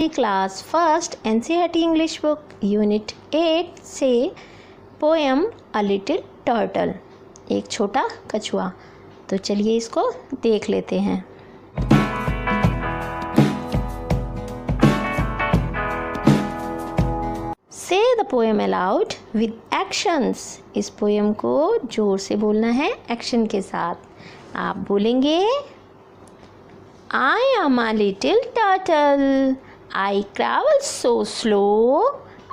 Class first NCERT English book unit 8 से poem a little turtle, एक छोटा कछुआ। तो चलिए इसको देख लेते हैं। से the poem allowed with actions. इस पोएम को जोर से बोलना है एक्शन के साथ। आप बोलेंगे I am a little turtle. I travel so slow.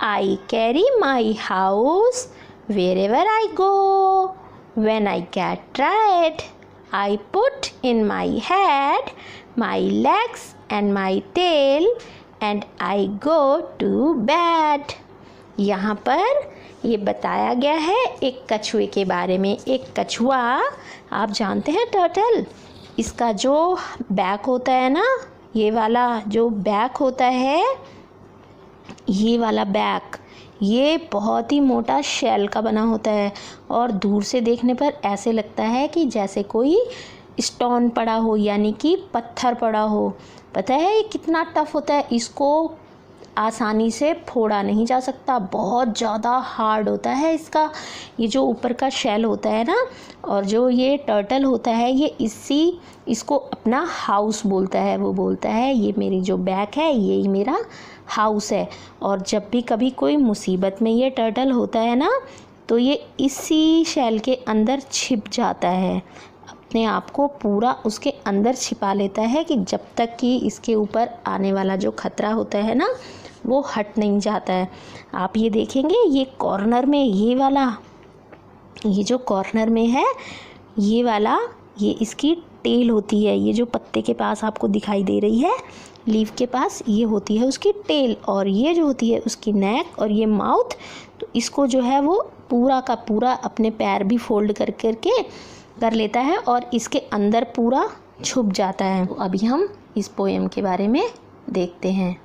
I carry my house wherever I go. When I get tired, I put in my head, my legs and my tail and I go to bed. यहाँ पर ये बताया गया है एक कछुए के बारे में। एक कछुआ, आप जानते हैं टर्टल, इसका जो बैक होता है ना, ये वाला जो बैक होता है, ये वाला बैक, ये बहुत ही मोटा शेल का बना होता है और दूर से देखने पर ऐसे लगता है कि जैसे कोई स्टोन पड़ा हो, यानी कि पत्थर पड़ा हो। पता है ये कितना टफ होता है, इसको आसानी से फोड़ा नहीं जा सकता, बहुत ज़्यादा हार्ड होता है इसका ये जो ऊपर का शेल होता है ना। और जो ये टर्टल होता है ये इसको अपना हाउस बोलता है। वो बोलता है ये मेरी जो बैक है यही मेरा हाउस है। और जब भी कभी कोई मुसीबत में ये टर्टल होता है ना, तो ये इसी शेल के अंदर छिप जाता है, अपने आप को पूरा उसके अंदर छिपा लेता है कि जब तक कि इसके ऊपर आने वाला जो खतरा होता है ना वो हट नहीं जाता है। आप ये देखेंगे ये कॉर्नर में ये जो कॉर्नर में है ये वाला, ये इसकी टेल होती है। ये जो पत्ते के पास आपको दिखाई दे रही है, लीफ के पास, ये होती है उसकी टेल। और ये जो होती है उसकी नेक और ये माउथ। तो इसको जो है वो पूरा का पूरा अपने पैर भी फोल्ड कर लेता है और इसके अंदर पूरा छुप जाता है। तो अभी हम इस पोएम के बारे में देखते हैं।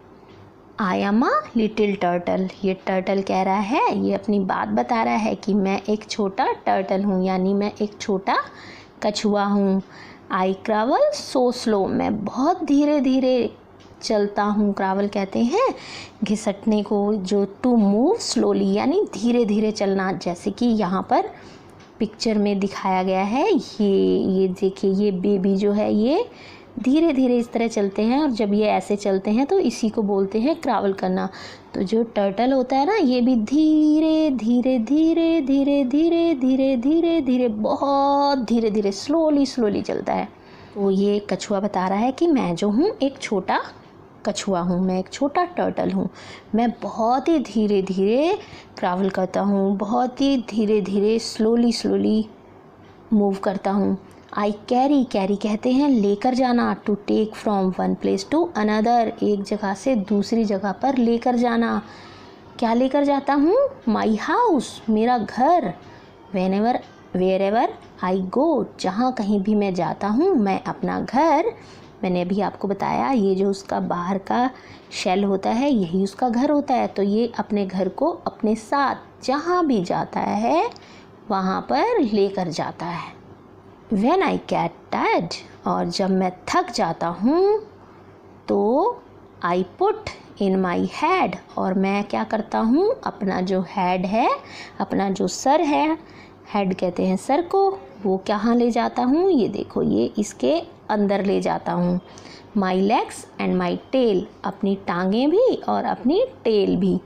I am a little turtle। ये टर्टल कह रहा है, ये अपनी बात बता रहा है कि मैं एक छोटा टर्टल हूँ, यानी मैं एक छोटा कछुआ हूँ। I travel so slow। मैं बहुत धीरे धीरे चलता हूँ। ट्रैवल कहते हैं घिसटने को, जो टू मूव स्लोली यानी धीरे धीरे चलना। जैसे कि यहाँ पर पिक्चर में दिखाया गया है, ये देखिए, ये बेबी जो है ये धीरे धीरे इस तरह चलते हैं और जब ये ऐसे चलते हैं तो इसी को बोलते हैं ट्रैवल करना। तो जो टर्टल होता है ना ये भी धीरे धीरे धीरे धीरे धीरे धीरे धीरे धीरे बहुत धीरे धीरे स्लोली चलता है। तो ये कछुआ बता रहा है कि मैं जो हूँ एक छोटा कछुआ हूँ, मैं एक छोटा टर्टल हूँ। मैं बहुत ही धीरे धीरे ट्रैवल करता हूँ, बहुत ही धीरे धीरे स्लोली मूव करता हूँ। आई कैरी कहते हैं लेकर जाना, to take from one place to another, एक जगह से दूसरी जगह पर लेकर जाना। क्या लेकर जाता हूँ? माई हाउस, मेरा घर। वेरेवर आई गो, जहाँ कहीं भी मैं जाता हूँ, मैं अपना घर। मैंने अभी आपको बताया ये जो उसका बाहर का शेल होता है यही उसका घर होता है। तो ये अपने घर को अपने साथ जहाँ भी जाता है वहाँ पर लेकर जाता है। When I get tired, और जब मैं थक जाता हूँ तो I put in my head, और मैं क्या करता हूँ, अपना जो हेड है, अपना जो सर है, हेड कहते हैं सर को, वो कहाँ ले जाता हूँ, ये देखो ये इसके अंदर ले जाता हूँ। My legs and my tail, अपनी टांगें भी और अपनी टेल भी,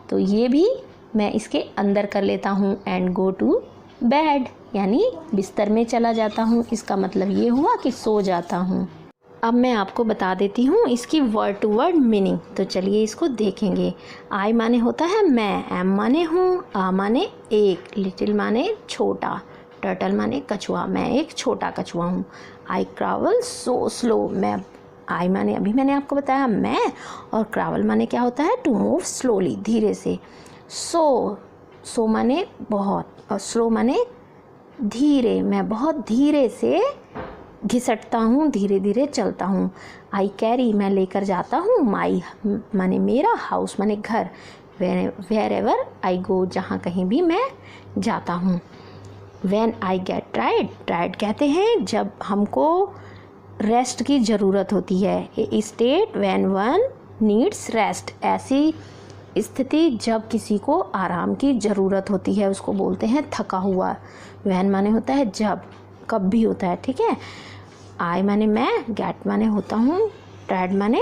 तो ये भी मैं इसके अंदर कर लेता हूँ। And go to bed, यानी बिस्तर में चला जाता हूँ। इसका मतलब ये हुआ कि सो जाता हूँ। अब मैं आपको बता देती हूँ इसकी वर्ड टू वर्ड मीनिंग। तो चलिए इसको देखेंगे। आई माने होता है मैं, एम माने हूँ, आ माने एक, लिटिल माने छोटा, टर्टल माने कछुआ, मैं एक छोटा कछुआ हूँ। आई ट्रैवल सो स्लो, मैं, आई माने अभी मैंने आपको बताया मैं, और ट्रैवल माने क्या होता है, टू मूव स्लोली, धीरे से। सो माने बहुत, और स्लो माने धीरे, मैं बहुत धीरे से घिसटता हूँ, धीरे धीरे चलता हूँ। आई कैरी, मैं लेकर जाता हूँ, माई माने मेरा, हाउस माने घर, वेयर एवर आई गो, जहाँ कहीं भी मैं जाता हूँ। व्हेन आई गेट टायर्ड कहते हैं जब हमको रेस्ट की ज़रूरत होती है। A state when one needs rest, ऐसी स्थिति जब किसी को आराम की ज़रूरत होती है उसको बोलते हैं थका हुआ। व्हेन माने होता है जब, कब भी होता है, ठीक है। आई माने मैं, गेट माने होता हूँ, टायर्ड माने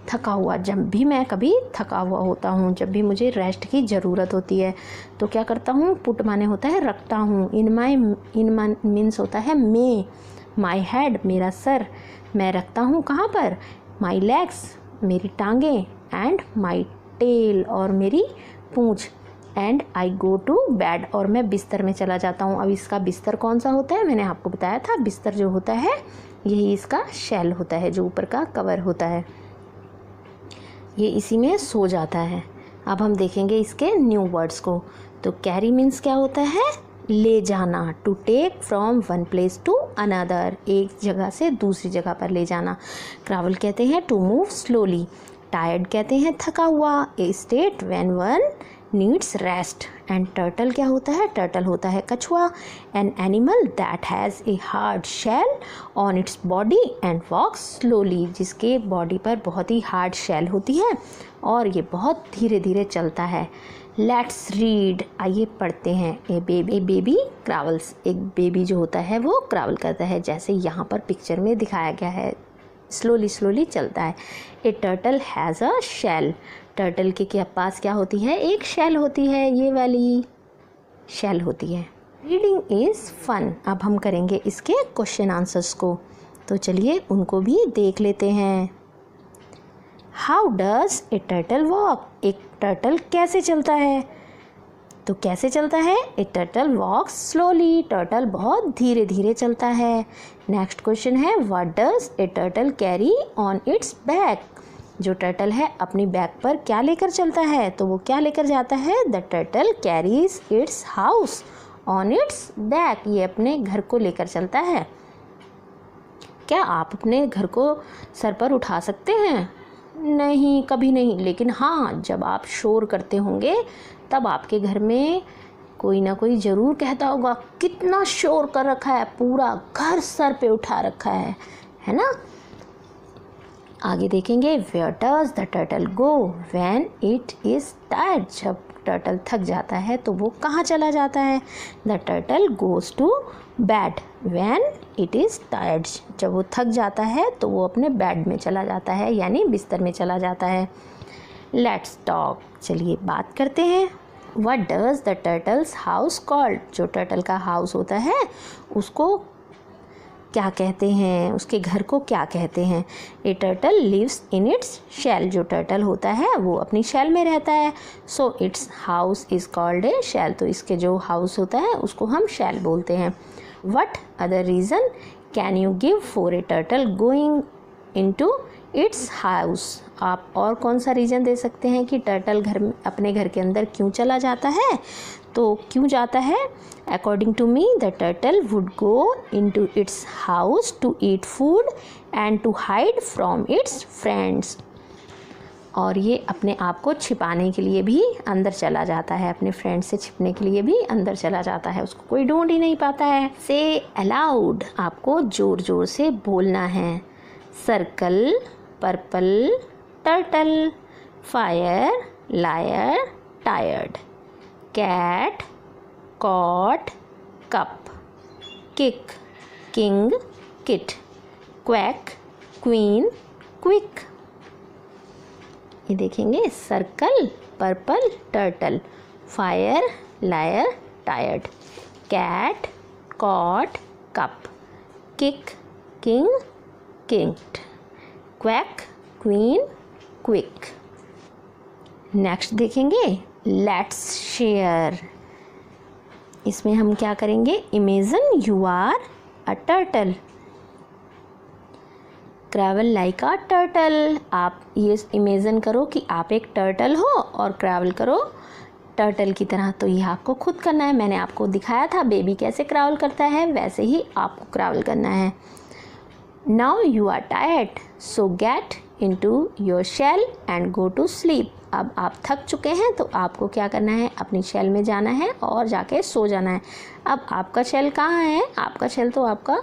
थका हुआ। जब भी मैं कभी थका हुआ होता हूँ, जब भी मुझे रेस्ट की ज़रूरत होती है तो क्या करता हूँ, पुट माने होता है रखता हूँ, इन मीन्स होता है में, माई हेड मेरा सर, मैं रखता हूँ कहाँ पर, माई लेग्स मेरी टांगें, एंड माई टेल और मेरी पूँछ, and I go to bed और मैं बिस्तर में चला जाता हूँ। अब इसका बिस्तर कौन सा होता है, मैंने आपको बताया था, बिस्तर जो होता है यही इसका शेल होता है, जो ऊपर का कवर होता है, ये इसी में सो जाता है। अब हम देखेंगे इसके न्यू वर्ड्स को। तो कैरी मीन्स क्या होता है, ले जाना, to take from one place to another, एक जगह से दूसरी जगह पर ले जाना। ट्रैवल कहते हैं टू मूव स्लोली, टायर्ड कहते हैं थका हुआ, a state when one needs rest. And turtle क्या होता है, टर्टल होता है कछुआ, an animal that has a hard shell on its body and walks slowly, जिसके बॉडी पर बहुत ही हार्ड शेल होती है और ये बहुत धीरे धीरे चलता है। लेट्स रीड, आइए पढ़ते हैं। ए बेबी क्रावल्स, एक बेबी जो होता है वो क्रावल करता है, जैसे यहाँ पर पिक्चर में दिखाया गया है, स्लोली स्लोली चलता है। A turtle has a shell, turtle के पास क्या होती है, एक शेल होती है, ये वाली शेल होती है। रीडिंग इज़ फन, अब हम करेंगे इसके क्वेश्चन आंसर्स को, तो चलिए उनको भी देख लेते हैं। How does a turtle walk, एक टर्टल कैसे चलता है, तो कैसे चलता है, a turtle walks slowly, turtle बहुत धीरे धीरे चलता है। नेक्स्ट क्वेश्चन है, what does a turtle carry on it's back, जो टर्टल है अपनी बैक पर क्या लेकर चलता है, तो वो क्या लेकर जाता है, the turtle carries it's house on it's back, ये अपने घर को लेकर चलता है। क्या आप अपने घर को सर पर उठा सकते हैं, नहीं, कभी नहीं, लेकिन हाँ जब आप शोर करते होंगे तब आपके घर में कोई ना कोई ज़रूर कहता होगा, कितना शोर कर रखा है, पूरा घर सर पे उठा रखा है ना। आगे देखेंगे, where does the turtle go when it is tired, जब टर्टल थक जाता है तो वो कहाँ चला जाता है, the turtle goes to bed when it is tired, जब वो थक जाता है तो वो अपने बेड में चला जाता है, यानी बिस्तर में चला जाता है। लेट्स टॉक, चलिए बात करते हैं। What does the turtles house called, जो टर्टल का हाउस होता है उसको क्या कहते हैं, उसके घर को क्या कहते हैं। A turtle lives in its shell, जो टर्टल होता है वो अपनी शेल में रहता है, so its house is called a shell, तो इसके जो हाउस होता है उसको हम शेल बोलते हैं। What other reason can you give for a turtle going into its house, आप और कौन सा रीज़न दे सकते हैं कि टर्टल अपने घर के अंदर क्यों चला जाता है, तो क्यों जाता है, according to me the turtle would go into its house to eat food and to hide from its friends, और ये अपने आप को छिपाने के लिए भी अंदर चला जाता है, अपने फ्रेंड से छिपने के लिए भी अंदर चला जाता है, उसको कोई ढूंढ ही नहीं पाता है। से अलाउड, आपको ज़ोर ज़ोर से बोलना है। Circle, purple, turtle, fire, liar, tired, cat, cot, cup, kick, king, kit, quack, queen, quick. ये देखेंगे, circle, purple, turtle, fire, liar, tired, cat, cot, cup, kick, king, kit, quack, queen, quick. Next देखेंगे, let's share, इसमें हम क्या करेंगे, imagine you are a turtle, travel like a turtle, आप ये imagine करो कि आप एक टर्टल हो और ट्रैवल करो टर्टल की तरह, तो ये आपको खुद करना है। मैंने आपको दिखाया था बेबी कैसे ट्रैवल करता है, वैसे ही आपको ट्रैवल करना है। Now you are tired, so get into your shell and go to sleep, अब आप थक चुके हैं तो आपको क्या करना है, अपनी शेल में जाना है और जाके सो जाना है। अब आपका शेल कहाँ है, आपका शेल तो आपका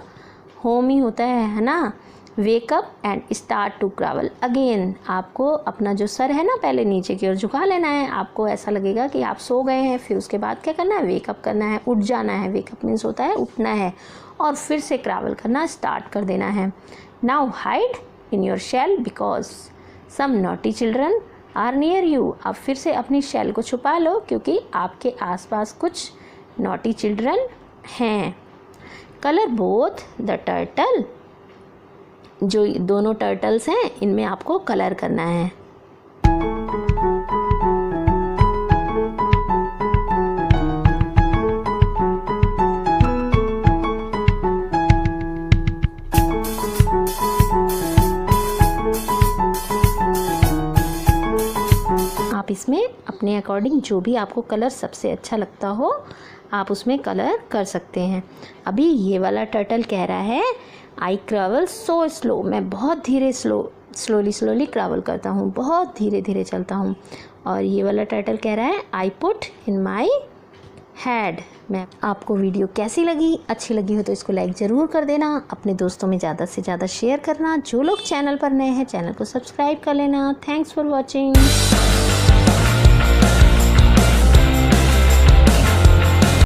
होम ही होता है ना, wake up and start to travel again. आपको अपना जो सर है ना पहले नीचे की ओर झुका लेना है। आपको ऐसा लगेगा कि आप सो गए हैं, फिर उसके बाद क्या करना है, वेकअप करना है, उठ जाना है। वेकअप मीन्स होता है उठना है, और फिर से ट्रैवल करना स्टार्ट कर देना है। Now hide in your shell because some naughty children are near you. अब फिर से अपनी शेल को छुपा लो क्योंकि आपके आसपास कुछ नॉटी चिल्ड्रन हैं। कलर बोथ द टर्टल, जो दोनों टर्टल्स हैं इनमें आपको कलर करना है। आप इसमें अपने अकॉर्डिंग जो भी आपको कलर सबसे अच्छा लगता हो आप उसमें कलर कर सकते हैं। अभी ये वाला टर्टल कह रहा है आई ट्रैवल सो स्लो, मैं बहुत धीरे स्लोली ट्रैवल करता हूँ, बहुत धीरे धीरे चलता हूँ। और ये वाला टर्टल कह रहा है I put in my head. मैं आपको वीडियो कैसी लगी, अच्छी लगी हो तो इसको लाइक ज़रूर कर देना, अपने दोस्तों में ज़्यादा से ज़्यादा शेयर करना। जो लोग चैनल पर नए हैं चैनल को सब्सक्राइब कर लेना। Thanks for watching.